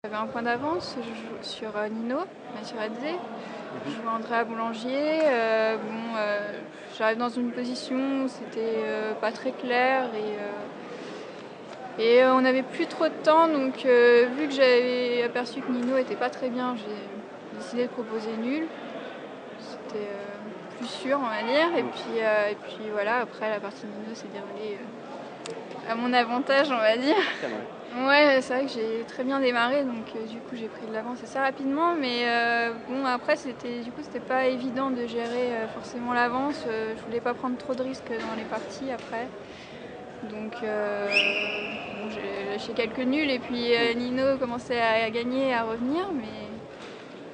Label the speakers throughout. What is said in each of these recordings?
Speaker 1: J'avais un point d'avance sur Nino, Masuradze. Je jouais Andrea Boulanger. J'arrive dans une position où c'était pas très clair et on n'avait plus trop de temps. Donc, vu que j'avais aperçu que Nino était pas très bien, j'ai décidé de proposer nul. C'était plus sûr, on va dire. Et puis voilà, après la partie de Nino s'est déroulée à mon avantage, on va dire. Ouais, c'est vrai que j'ai très bien démarré, donc du coup j'ai pris de l'avance assez rapidement, mais bon, après c'était pas évident de gérer forcément l'avance. Je voulais pas prendre trop de risques dans les parties après, donc bon, j'ai lâché quelques nuls et puis Nino commençait à gagner, à revenir, mais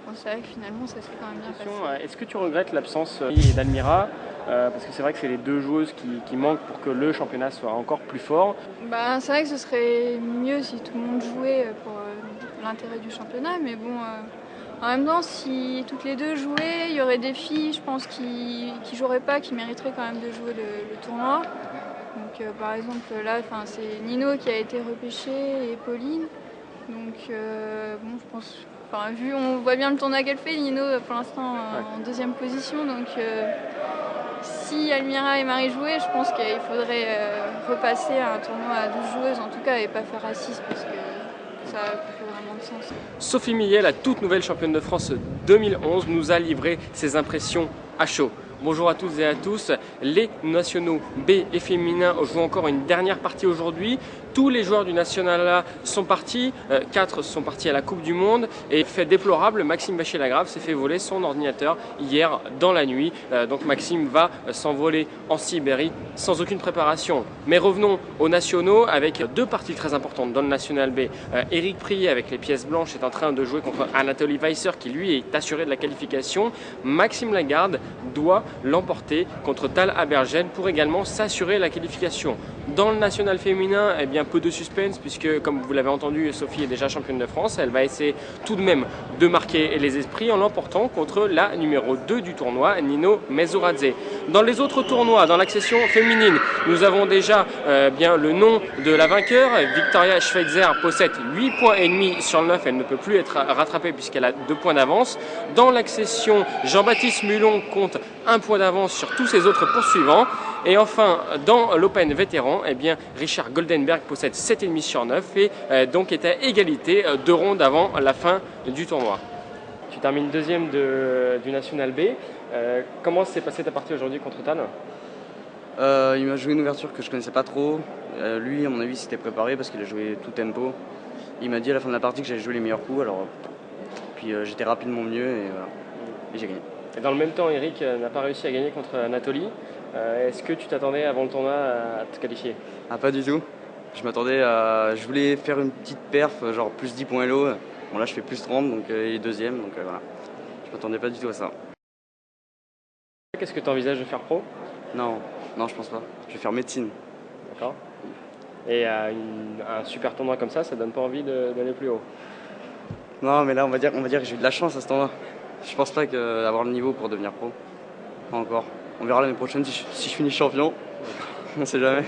Speaker 1: bon, c'est vrai que finalement ça s'est quand même bien passé.
Speaker 2: Est-ce que tu regrettes l'absence d'Almira parce que c'est vrai que c'est les deux joueuses qui manquent pour que le championnat soit encore plus fort.
Speaker 1: Bah, c'est vrai que ce serait mieux si tout le monde jouait pour l'intérêt du championnat, mais bon, en même temps, si toutes les deux jouaient, il y aurait des filles, je pense, qui joueraient pas, qui mériteraient quand même de jouer le tournoi. Donc, par exemple, là, c'est Nino qui a été repêchée et Pauline. Donc, bon, je pense, on voit bien le tournoi qu'elle fait, Nino, pour l'instant, en deuxième position. Donc, si Almira et Marie jouaient, je pense qu'il faudrait repasser à un tournoi à 12 joueuses en tout cas et pas faire à 6 parce que ça n'a plus vraiment de sens.
Speaker 2: Sophie Millet, la toute nouvelle championne de France 2011, nous a livré ses impressions à chaud. Bonjour à toutes et à tous. Les nationaux B et féminins jouent encore une dernière partie aujourd'hui. Tous les joueurs du National A sont partis, 4 sont partis à la Coupe du Monde et fait déplorable, Maxime Vachier-Lagrave s'est fait voler son ordinateur hier dans la nuit. Donc Maxime va s'envoler en Sibérie sans aucune préparation. Mais revenons aux nationaux avec deux parties très importantes dans le National B. Éric Prié avec les pièces blanches est en train de jouer contre Anatoly Weisser qui lui est assuré de la qualification. Maxime Lagarde doit l'emporter contre Tal Abergen pour également s'assurer la qualification. Dans le national féminin, eh bien, peu de suspense puisque, comme vous l'avez entendu, Sophie est déjà championne de France. Elle va essayer tout de même de marquer les esprits en l'emportant contre la numéro 2 du tournoi, Nino Masuradze. Dans les autres tournois, dans l'accession féminine, nous avons déjà bien le nom de la vainqueur. Victoria Schweitzer possède 8 points et demi sur le 9. Elle ne peut plus être rattrapée puisqu'elle a 2 points d'avance. Dans l'accession, Jean-Baptiste Mulon compte 1 point d'avance sur tous ses autres poursuivants. Et enfin, dans l'Open vétéran, eh bien, Richard Goldenberg possède 7,5 sur 9 et donc est à égalité 2 rondes avant la fin du tournoi. Tu termines deuxième du National B. Comment s'est passée ta partie aujourd'hui contre Tal?
Speaker 3: Il m'a joué une ouverture que je connaissais pas trop. Lui, à mon avis, s'était préparé parce qu'il a joué tout tempo. Il m'a dit à la fin de la partie que j'allais jouer les meilleurs coups, alors puis j'étais rapidement mieux et voilà. Et j'ai gagné.
Speaker 2: Et dans le même temps, Eric n'a pas réussi à gagner contre Anatoly. Est-ce que tu t'attendais avant le tournoi à te qualifier?
Speaker 3: Ah, pas du tout. Je voulais faire une petite perf, genre plus 10 points LO. Bon, là, je fais plus 30, donc il est deuxième, donc voilà. Je m'attendais pas du tout à ça.
Speaker 2: Qu'est-ce que tu envisages de faire pro?
Speaker 3: Non, je pense pas. Je vais faire médecine.
Speaker 2: D'accord. Et un super tournoi comme ça donne pas envie d'aller plus haut?
Speaker 3: Non, mais là, on va dire que j'ai eu de la chance à ce tournoi. Je pense pas avoir le niveau pour devenir pro. Pas encore. On verra l'année prochaine si je finis champion. On sait jamais.